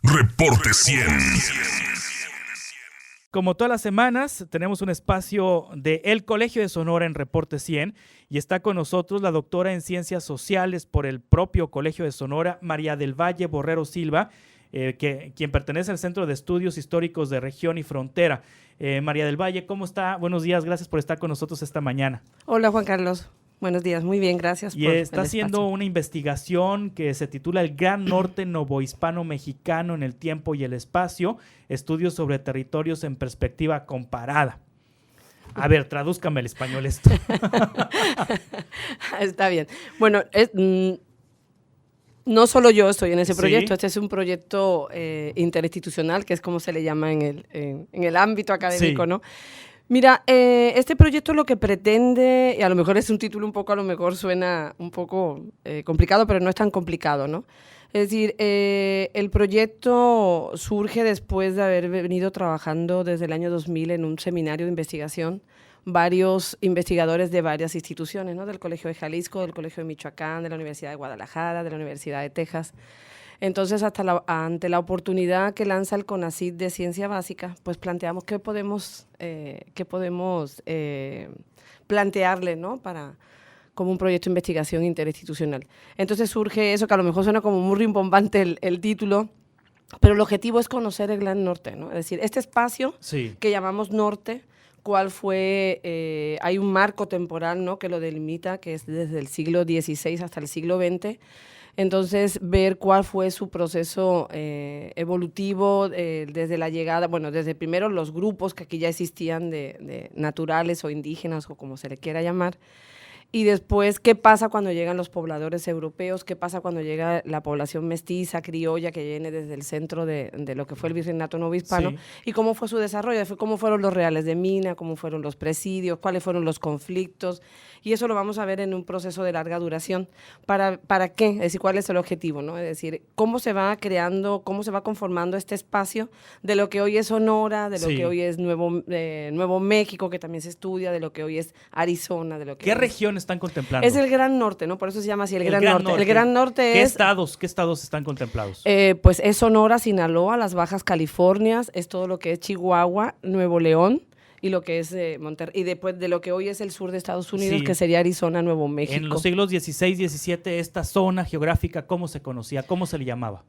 Reporte 100. Como todas las semanas, tenemos un espacio de El Colegio de Sonora en Reporte 100 y está con nosotros la doctora en Ciencias Sociales por el propio Colegio de Sonora, María del Valle Borrero Silva, quien pertenece al Centro de Estudios Históricos de Región y Frontera. María del Valle, ¿cómo está? Buenos días, gracias por estar con nosotros esta mañana. Hola, Juan Carlos. Buenos días, muy bien, gracias por el espacio. Y está haciendo una investigación que se titula El Gran Norte Novohispano-Mexicano en el Tiempo y el Espacio, estudios sobre territorios en perspectiva comparada. A ver, tradúzcame al español esto. Está bien. Bueno, no solo yo estoy en ese proyecto, Sí. este es un proyecto interinstitucional, que es como se le llama en el ámbito académico, Sí. ¿no? Mira, este proyecto lo que pretende, y a lo mejor es un título un poco, a lo mejor suena un poco complicado, pero no es tan complicado, ¿no? Es decir, el proyecto surge después de haber venido trabajando desde el año 2000 en un seminario de investigación, varios investigadores de varias instituciones, ¿no? Del Colegio de Jalisco, del Colegio de Michoacán, de la Universidad de Guadalajara, de la Universidad de Texas. Entonces, ante la oportunidad que lanza el CONACYT de Ciencia Básica, pues planteamos qué podemos plantearle, ¿no? Como un proyecto de investigación interinstitucional. Entonces surge eso, que a lo mejor suena como muy rimbombante el título, pero el objetivo es conocer el Gran Norte, ¿no? Es decir, este espacio Sí. que llamamos Norte, cuál fue, hay un marco temporal, ¿no? Que lo delimita, que es desde el siglo XVI hasta el siglo XX. Entonces, ver cuál fue su proceso evolutivo desde la llegada, bueno, desde primero los grupos que aquí ya existían de naturales o indígenas o como se le quiera llamar, y después qué pasa cuando llegan los pobladores europeos, qué pasa cuando llega la población mestiza, criolla, que viene desde el centro de lo que fue el virreinato novohispano, Sí. y cómo fue su desarrollo, cómo fueron los reales de mina, cómo fueron los presidios, cuáles fueron los conflictos, y eso lo vamos a ver en un proceso de larga duración. ¿Para qué? Es decir, ¿cuál es el objetivo, no? Es decir, cómo se va creando, cómo se va conformando este espacio de lo que hoy es Sonora, de lo Sí. que hoy es Nuevo México, que también se estudia, de lo que hoy es Arizona, de lo que ¿Qué hoy es... región están contemplando? Es el Gran Norte, ¿no? Por eso se llama así, el Gran Norte. Norte. El Gran Norte ¿Qué es... estados están contemplados? Pues es Sonora, Sinaloa, las Bajas Californias, es todo lo que es Chihuahua, Nuevo León y lo que es Monterrey. Y después de lo que hoy es el sur de Estados Unidos, Sí. que sería Arizona, Nuevo México. En los siglos XVI, XVII, esta zona geográfica, ¿cómo se conocía? ¿Cómo se le llamaba?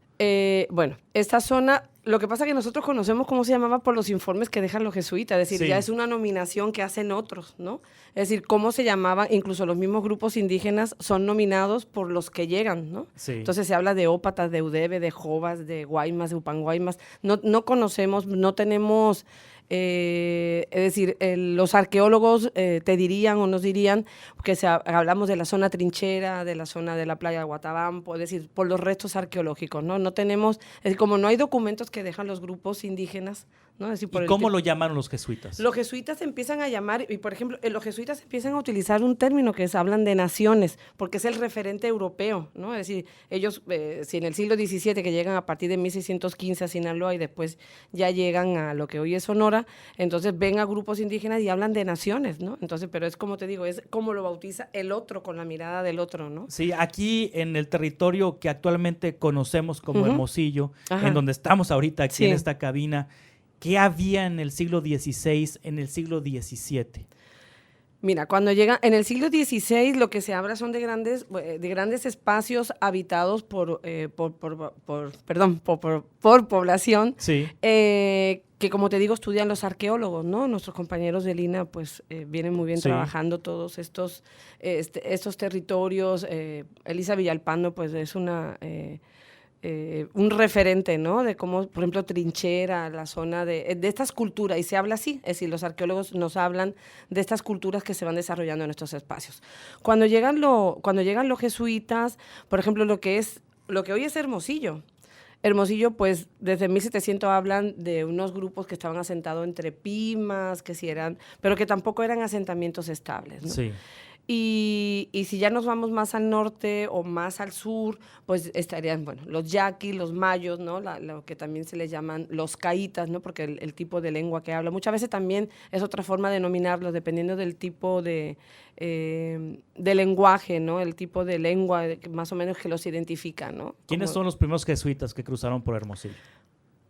Bueno, esta zona, lo que pasa es que nosotros conocemos cómo se llamaba por los informes que dejan los jesuitas, es decir, Sí. ya es una nominación que hacen otros, ¿no? Es decir, cómo se llamaban, incluso los mismos grupos indígenas son nominados por los que llegan, ¿no? Sí. Entonces se habla de ópatas, de udebe, de jovas, de guaymas, de upanguaymas. No conocemos, no tenemos... es decir, los arqueólogos te dirían o nos dirían que hablamos de la zona trinchera, de la zona de la playa de Guatabampo, es decir, por los restos arqueológicos, ¿no? No tenemos, es decir, como no hay documentos que dejan los grupos indígenas, ¿no? Es decir, ¿Y cómo lo llamaron los jesuitas? Los jesuitas empiezan a llamar, y por ejemplo, los jesuitas empiezan a utilizar un término que hablan de naciones, porque es el referente europeo, ¿no? Es decir, ellos, si en el siglo XVII, que llegan a partir de 1615 a Sinaloa y después ya llegan a lo que hoy es Sonora, entonces ven a grupos indígenas y hablan de naciones, ¿no? Entonces, pero es como te digo, es como lo bautiza el otro, con la mirada del otro, ¿no? Sí, aquí en el territorio que actualmente conocemos como Hermosillo, Ajá. en donde estamos ahorita aquí Sí. en esta cabina, ¿qué había en el siglo XVI, en el siglo XVII? Mira, cuando llega en el siglo XVI, lo que se habla son de grandes espacios habitados por población, Sí. que como te digo, estudian los arqueólogos, ¿no? Nuestros compañeros de Lina, pues, vienen muy bien Sí. trabajando todos estos territorios. Elisa Villalpando, pues, es un referente, ¿no? De cómo, por ejemplo, Trinchera, la zona de estas culturas, y se habla así, es decir, los arqueólogos nos hablan de estas culturas que se van desarrollando en estos espacios. Cuando llegan los jesuitas, por ejemplo, lo que hoy es Hermosillo, pues desde 1700 hablan de unos grupos que estaban asentados entre pimas, que sí eran, pero que tampoco eran asentamientos estables, ¿no? Sí. Y si ya nos vamos más al norte o más al sur, pues estarían, bueno, los yaquis, los mayos, ¿no? Lo que también se les llaman los caitas, ¿no? Porque el tipo de lengua que habla. Muchas veces también es otra forma de denominarlos, dependiendo del tipo de lenguaje, ¿no? El tipo de lengua más o menos que los identifica, ¿no? ¿Quiénes son los primeros jesuitas que cruzaron por Hermosillo?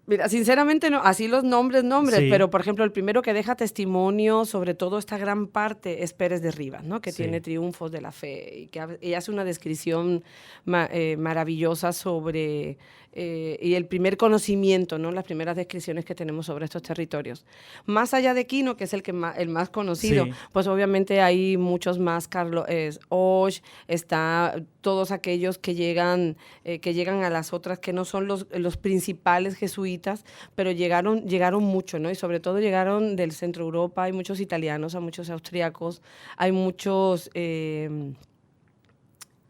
Mira, sinceramente no, así los nombres, Sí. pero por ejemplo el primero que deja testimonio sobre todo esta gran parte es Pérez de Rivas, ¿no? Que Sí. tiene Triunfos de la Fe y hace una descripción maravillosa sobre y el primer conocimiento, ¿no? Las primeras descripciones que tenemos sobre estos territorios. Más allá de Quino, que es el más conocido, Sí. pues obviamente hay muchos más, Carlos Osh, está todos aquellos que llegan a las otras que no son los principales jesuitas, pero llegaron mucho, ¿no? Y sobre todo llegaron del centro de Europa, hay muchos italianos, hay muchos austriacos, hay muchos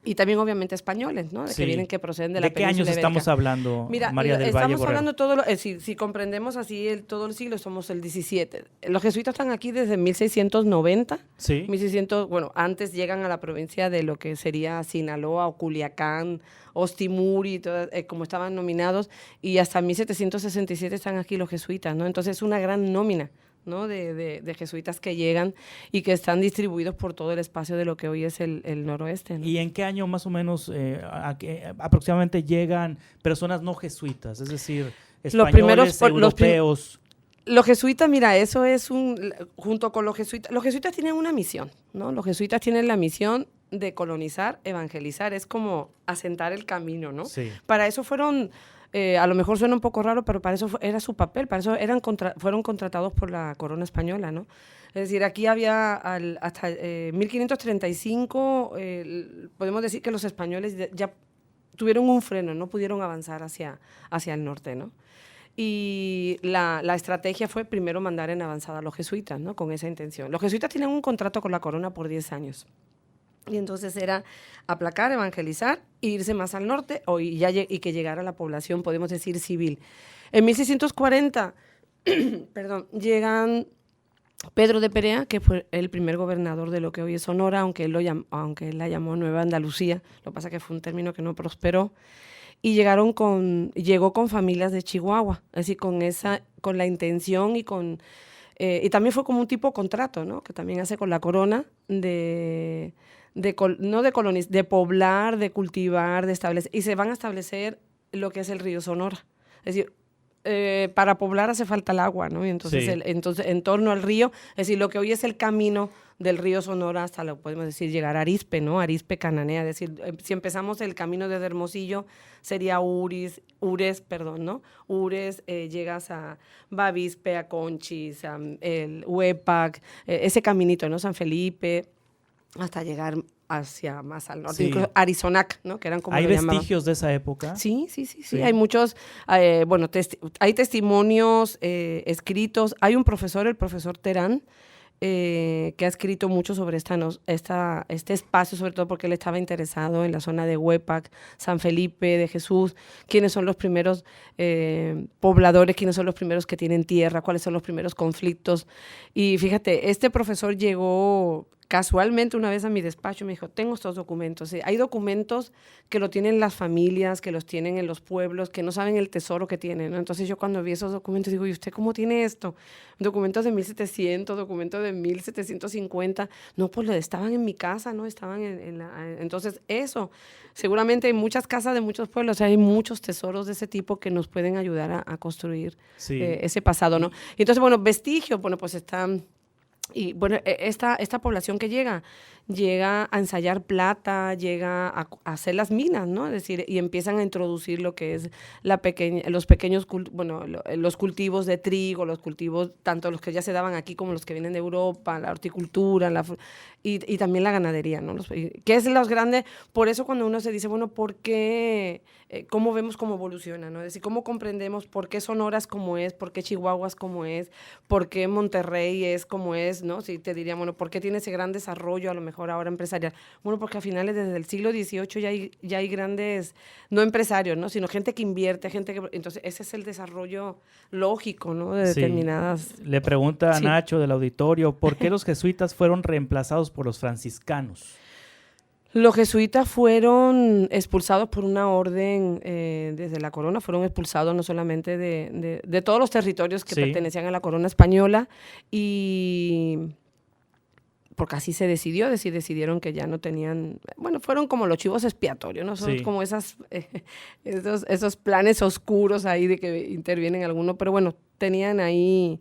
y también obviamente españoles, ¿no? Sí. Que proceden de la ¿De qué años península ibérica. estamos hablando, Mira, María del Valle estamos Borrero? hablando si comprendemos así todo el siglo, somos el 17. Los jesuitas están aquí desde 1690. Sí. 1600, bueno, antes llegan a la provincia de lo que sería Sinaloa o Culiacán, Ostimuri, como estaban nominados, y hasta 1767 están aquí los jesuitas, ¿no? Entonces es una gran nómina, ¿no? de jesuitas que llegan y que están distribuidos por todo el espacio de lo que hoy es el noroeste, ¿no? ¿Y en qué año más o menos aproximadamente llegan personas no jesuitas? Es decir, españoles, europeos. Los jesuitas, mira, eso es junto con los jesuitas tienen una misión, ¿no? Los jesuitas tienen la misión de colonizar, evangelizar, es como asentar el camino, ¿no? Sí. Para eso fueron, a lo mejor suena un poco raro, pero para eso era su papel, para eso fueron contratados por la corona española, ¿no? Es decir, aquí había hasta 1535, podemos decir que los españoles ya tuvieron un freno, no pudieron avanzar hacia el norte, ¿no? Y la estrategia fue primero mandar en avanzada a los jesuitas, ¿no? Con esa intención. Los jesuitas tienen un contrato con la corona por 10 años. Y entonces era aplacar, evangelizar, e irse más al norte y que llegara a la población, podemos decir, civil. En 1640, llegan Pedro de Perea, que fue el primer gobernador de lo que hoy es Sonora, aunque él la llamó Nueva Andalucía, lo que pasa es que fue un término que no prosperó. Y llegó con familias de Chihuahua, es decir, con la intención y también fue como un tipo de contrato, ¿no? Que también hace con la corona de poblar, de cultivar, de establecer, y se van a establecer lo que es el río Sonora. Es decir, para poblar hace falta el agua, ¿no? Y entonces, sí. entonces, en torno al río, es decir, lo que hoy es el camino del río Sonora hasta, lo podemos decir, llegar a Arizpe, ¿no? Arizpe Cananea, es decir, si empezamos el camino desde Hermosillo, sería Ures, ¿no? Ures, llegas a Bavispe, a Conchis, el Huepac, ese caminito, ¿no? San Felipe, hasta llegar hacia más al norte, Sí. incluso Arizonac, ¿no? Que eran como ¿Hay lo llamaban. vestigios de esa época? Sí. Hay muchos, hay testimonios escritos. Hay un profesor, el profesor Terán, que ha escrito mucho sobre este espacio, sobre todo porque él estaba interesado en la zona de Huepac, San Felipe, de Jesús, quiénes son los primeros pobladores, quiénes son los primeros que tienen tierra, cuáles son los primeros conflictos. Y fíjate, este profesor llegó casualmente una vez a mi despacho y me dijo, tengo estos documentos. Sí, hay documentos que lo tienen las familias, que los tienen en los pueblos, que no saben el tesoro que tienen, ¿no? Entonces yo cuando vi esos documentos digo, ¿y usted cómo tiene esto? Documentos de 1700, documentos de 1750. No, pues estaban en mi casa, ¿no? Estaban entonces eso, seguramente en muchas casas de muchos pueblos hay muchos tesoros de ese tipo que nos pueden ayudar a construir ese pasado, ¿no? Y entonces, bueno, vestigios, bueno, pues están... Y bueno, esta población que llega a ensayar plata, llega a hacer las minas, ¿no? Es decir, y empiezan a introducir lo que es los pequeños, los cultivos de trigo, los cultivos, tanto los que ya se daban aquí como los que vienen de Europa, la horticultura, y también la ganadería, ¿no? Que es los grandes, por eso cuando uno se dice, bueno, ¿por qué? ¿Cómo vemos cómo evoluciona, ¿no? Es decir, ¿cómo comprendemos por qué Sonora es como es, por qué Chihuahua es como es, por qué Monterrey es como es, ¿no? Si te diría, bueno, ¿por qué tiene ese gran desarrollo a lo mejor ahora empresarial? Bueno, porque a finales desde el siglo XVIII ya hay grandes, no empresarios, ¿no? Sino gente que invierte, entonces ese es el desarrollo lógico, ¿no? De determinadas... Le pregunta a Nacho del auditorio, ¿por qué los jesuitas fueron reemplazados por los franciscanos? Los jesuitas fueron expulsados por una orden desde la corona, fueron expulsados no solamente de todos los territorios que pertenecían a la corona española, porque así se decidió, decidieron que ya no tenían, bueno, fueron como los chivos expiatorios, ¿no? Son como esos planes oscuros ahí de que intervienen algunos, pero bueno, tenían ahí,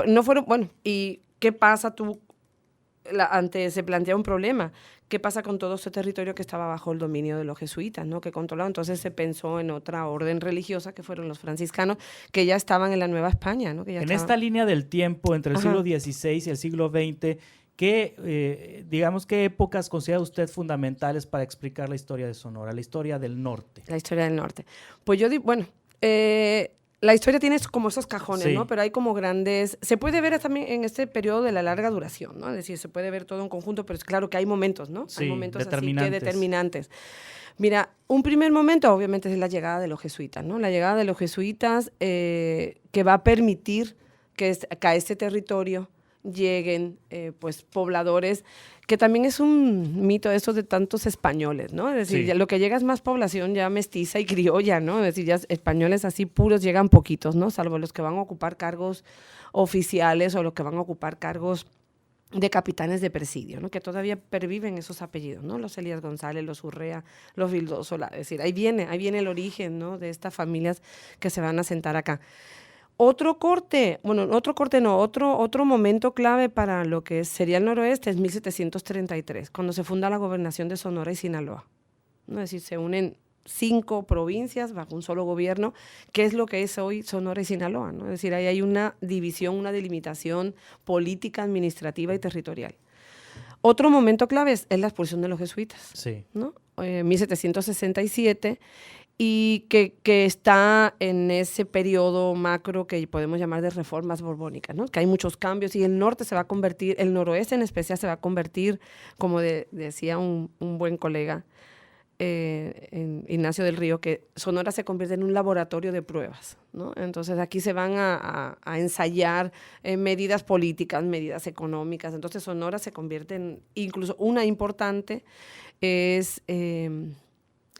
no fueron, bueno, ¿y qué pasa antes se plantea un problema? ¿Qué pasa con todo este territorio que estaba bajo el dominio de los jesuitas, ¿no? Que controlaban? Entonces se pensó en otra orden religiosa, que fueron los franciscanos, que ya estaban en la Nueva España, ¿no? Esta línea del tiempo entre el siglo XVI y el siglo XX, digamos, ¿qué épocas considera usted fundamentales para explicar la historia de Sonora, la historia del norte? La historia del norte. Pues yo digo, bueno, la historia tiene como esos cajones, ¿no? Pero hay como grandes... Se puede ver también en este periodo de la larga duración, ¿no? Es decir, se puede ver todo en conjunto, pero es claro que hay momentos, ¿no? Sí, hay momentos determinantes. así que determinantes. Mira, un primer momento obviamente es la llegada de los jesuitas, ¿no? La llegada de los jesuitas que va a permitir que a este territorio lleguen pues pobladores, que también es un mito eso de tantos españoles, ¿no? Es decir, ya lo que llega es más población ya mestiza y criolla, ¿no? Es decir, ya españoles así puros llegan poquitos, ¿no? Salvo los que van a ocupar cargos oficiales o los que van a ocupar cargos de capitanes de presidio, ¿no? Que todavía perviven esos apellidos, ¿no? Los Elías González, los Urrea, los Vildósola, es decir, ahí viene el origen, ¿no? De estas familias que se van a asentar acá. Otro momento clave para lo que sería el noroeste es 1733, cuando se funda la gobernación de Sonora y Sinaloa, ¿no? Es decir, se unen 5 provincias bajo un solo gobierno, que es lo que es hoy Sonora y Sinaloa, ¿no? Es decir, ahí hay una división, una delimitación política, administrativa y territorial. Otro momento clave es la expulsión de los jesuitas, ¿no? 1767, y que está en ese periodo macro que podemos llamar de reformas borbónicas, ¿no? Que hay muchos cambios y el norte se va a convertir, el noroeste en especial se va a convertir, como decía un buen colega, Ignacio del Río, que Sonora se convierte en un laboratorio de pruebas, ¿no? Entonces aquí se van a ensayar medidas políticas, medidas económicas. Entonces Sonora se convierte en, incluso una importante es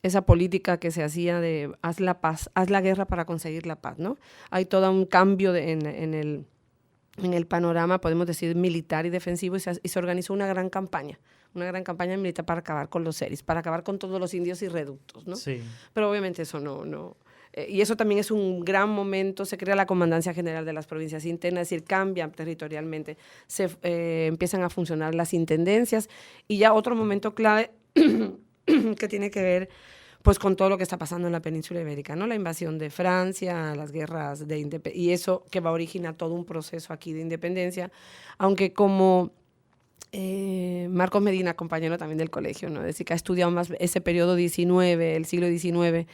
esa política que se hacía de haz la paz, haz la guerra para conseguir la paz, ¿no? Hay todo un cambio en el panorama, podemos decir, militar y defensivo, y se organizó una gran campaña militar para acabar con los seris, para acabar con todos los indios y reductos, ¿no? Sí. Pero obviamente eso no y eso también es un gran momento, se crea la Comandancia General de las Provincias Internas, es decir, cambian territorialmente, empiezan a funcionar las intendencias, y ya otro momento clave que tiene que ver pues con todo lo que está pasando en la península ibérica, ¿no? La invasión de Francia, las guerras de independencia, y eso que va a originar todo un proceso aquí de independencia, aunque como Marcos Medina, compañero también del colegio, ¿no? Es decir, que ha estudiado más ese periodo 19, el siglo XIX,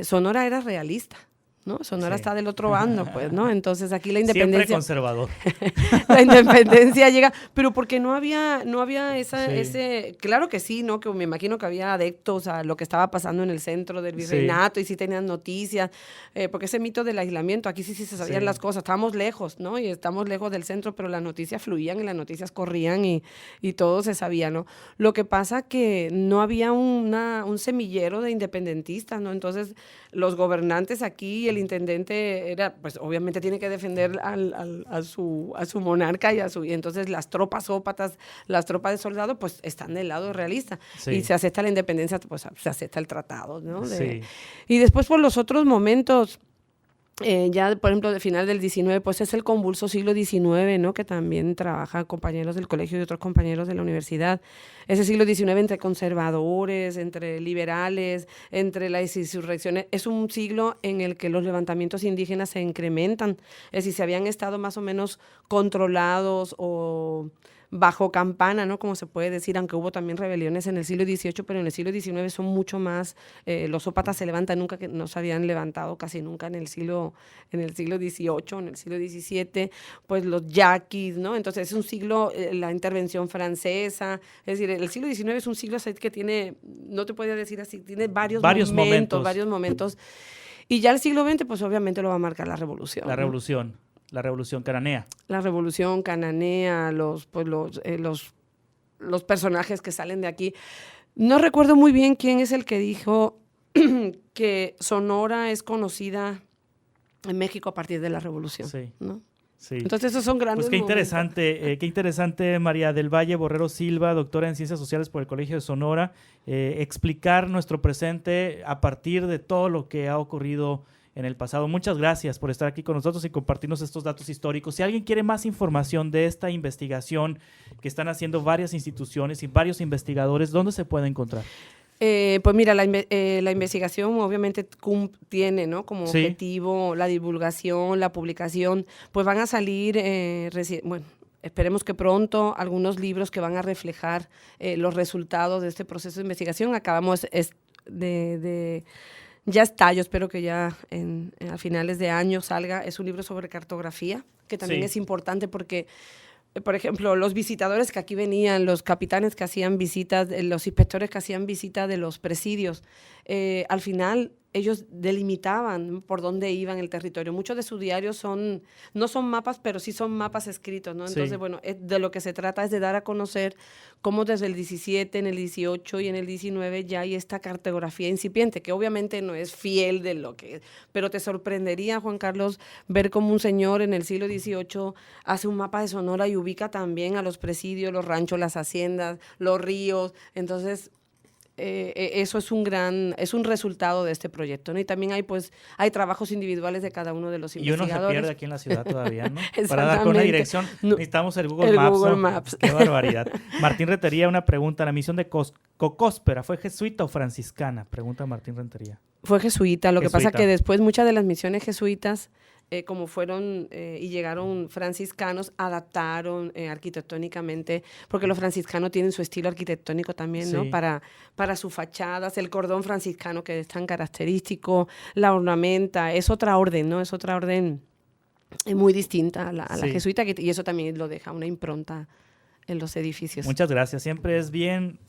Sonora era realista, ¿no? Sonora está del otro bando, pues, ¿no? Entonces aquí la independencia... Siempre conservador. La independencia llega, pero porque no había ese... Claro que sí, ¿no? Que me imagino que había adeptos a lo que estaba pasando en el centro del virreinato y sí tenían noticias, porque ese mito del aislamiento, aquí sí se sabían las cosas, estábamos lejos, ¿no? Y estamos lejos del centro, pero las noticias fluían y las noticias corrían y todo se sabía, ¿no? Lo que pasa que no había un semillero de independentistas, ¿no? Entonces los gobernantes aquí, el intendente era, pues obviamente tiene que defender a su monarca y entonces las tropas ópatas, las tropas de soldados, pues están del lado realista. Y se acepta la independencia, pues se acepta el tratado, ¿no? Y después por los otros momentos, ya por ejemplo de final del 19, pues es el convulso siglo XIX, ¿no? Que también trabajan compañeros del colegio y otros compañeros de la universidad. Ese siglo XIX entre conservadores, entre liberales, entre las insurrecciones, es un siglo en el que los levantamientos indígenas se incrementan. Es decir, se habían estado más o menos controlados o bajo campana, ¿no? Como se puede decir, aunque hubo también rebeliones en el siglo XVIII, pero en el siglo XIX son mucho más, los ópatas se levantan nunca, que no se habían levantado casi nunca en el siglo XVIII, en el siglo XVII, pues los yaquis, ¿no? Entonces es un siglo, la intervención francesa, es decir, el siglo XIX es un siglo que tiene, no te podía decir así, tiene varios momentos, y ya el siglo XX, pues obviamente lo va a marcar la revolución. La ¿no? revolución. La revolución cananea. La revolución cananea, los personajes que salen de aquí. No recuerdo muy bien quién es el que dijo que Sonora es conocida en México a partir de la revolución, ¿no? Sí. Entonces esos son grandes Pues qué interesante, María del Valle Borrero Silva, doctora en Ciencias Sociales por el Colegio de Sonora, explicar nuestro presente a partir de todo lo que ha ocurrido en el pasado. Muchas gracias por estar aquí con nosotros y compartirnos estos datos históricos. Si alguien quiere más información de esta investigación que están haciendo varias instituciones y varios investigadores, ¿dónde se puede encontrar? Pues mira, la investigación obviamente tiene, ¿no?, como Sí. objetivo la divulgación, la publicación. Pues van a salir, bueno, esperemos que pronto, algunos libros que van a reflejar los resultados de este proceso de investigación. Acabamos ya está, yo espero que ya a finales de año salga. Es un libro sobre cartografía, que también Sí. es importante porque, por ejemplo, los visitadores que aquí venían, los capitanes que hacían visitas, los inspectores que hacían visitas de los presidios, al final ellos delimitaban por dónde iban el territorio. Muchos de sus diarios no son mapas, pero sí son mapas escritos, ¿no? Entonces, Sí. bueno, de lo que se trata es de dar a conocer cómo desde el 17, en el 18 y en el 19 ya hay esta cartografía incipiente, que obviamente no es fiel de lo que es, pero te sorprendería, Juan Carlos, ver cómo un señor en el siglo XVIII hace un mapa de Sonora y ubica también a los presidios, los ranchos, las haciendas, los ríos. Entonces, eso es un resultado de este proyecto, ¿no? Y también hay trabajos individuales de cada uno de los Y uno investigadores. se pierde aquí en la ciudad todavía, ¿no? Para dar con Exactamente. una dirección necesitamos el Google Maps. Google ¿no? Maps. Qué barbaridad. Martín Rentería, una pregunta. ¿La misión de Cocóspera fue jesuita o franciscana? Pregunta Martín Rentería. Fue jesuita. Lo que pasa Jesuita. que después muchas de las misiones jesuitas, como fueron y llegaron franciscanos, adaptaron arquitectónicamente, porque los franciscanos tienen su estilo arquitectónico también, ¿no? Sí. Para sus fachadas, el cordón franciscano que es tan característico, la ornamenta, es otra orden, ¿no? Es otra orden muy distinta a la Sí. jesuita, y eso también lo deja una impronta en los edificios. Muchas gracias. Siempre es bien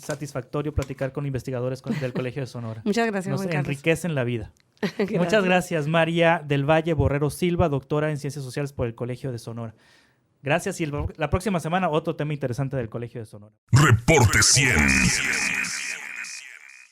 satisfactorio platicar con investigadores del Colegio de Sonora. Muchas gracias, Nos Juan Carlos. enriquecen la vida. Gracias. Muchas gracias, María del Valle Borrero Silva, doctora en Ciencias Sociales por el Colegio de Sonora. Gracias y la próxima semana otro tema interesante del Colegio de Sonora. Reporte 100.